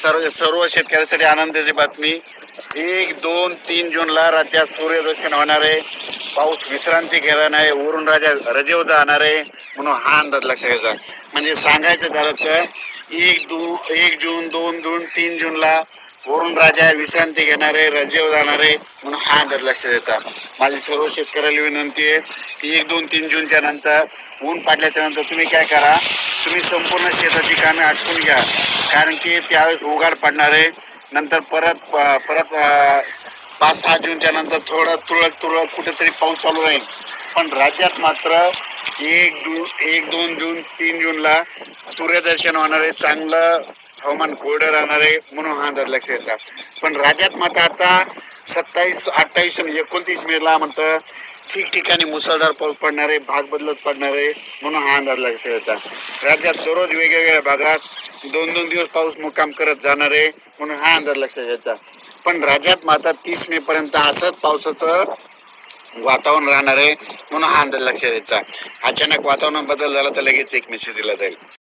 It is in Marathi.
सर्व शेतकऱ्यांसाठी आनंदाची बातमी. 1, 2, 3 जूनला राज्यात सूर्यदर्शन होणार आहे. पाऊस विश्रांती घेणार नाही, वरून राजा रजेवर जाणार आहे म्हणून हा अंदाज लक्षात घ्यायचा. म्हणजे सांगायचं झालं तर 1 जून, 2 जून, 3 जूनला वरून राजा विश्रांती घेणार आहे, रजेवर जाणार आहे म्हणून हा अंदाज लक्षात येतात. माझी सर्व शेतकऱ्याला विनंती आहे की 1, 2, 3 जूनच्या नंतर ऊन पाडल्याच्या नंतर तुम्ही काय करा, तुम्ही संपूर्ण शेताची कामे आटपून घ्या. कारण की त्यावेळेस उघाड पडणार आहे. नंतर परत 5-6 जूनच्या नंतर थोडं तुरळक कुठेतरी पाऊस चालू राहील. पण राज्यात मात्र 1, 2 जून, 3 जूनला सूर्यदर्शन होणार आहे. चांगलं हवामान कोरडं राहणार आहे म्हणून हा अंदाज लक्षात येतात. पण राज्यात मात्र आता 27, 28 आणि 29 मेला म्हणतं ठिकठिकाणी मुसळधार पाऊस पडणार आहे, भाग बदलत पडणार आहे म्हणून हा अंदाज लक्षात येतात. राज्यात दररोज वेगवेगळ्या भागात 2-2 दिवस पाऊस मुक्काम करत जाणार आहे म्हणून हा अंदाज लक्षात येतात. पण राज्यात मात्र 30 मे पर्यंत असंच पावसाचं वातावरण राहणार आहे म्हणून हा अंदाज लक्षात यायचा. अचानक वातावरण बदल झाला तर लगेच एक मेसेज दिला जाईल.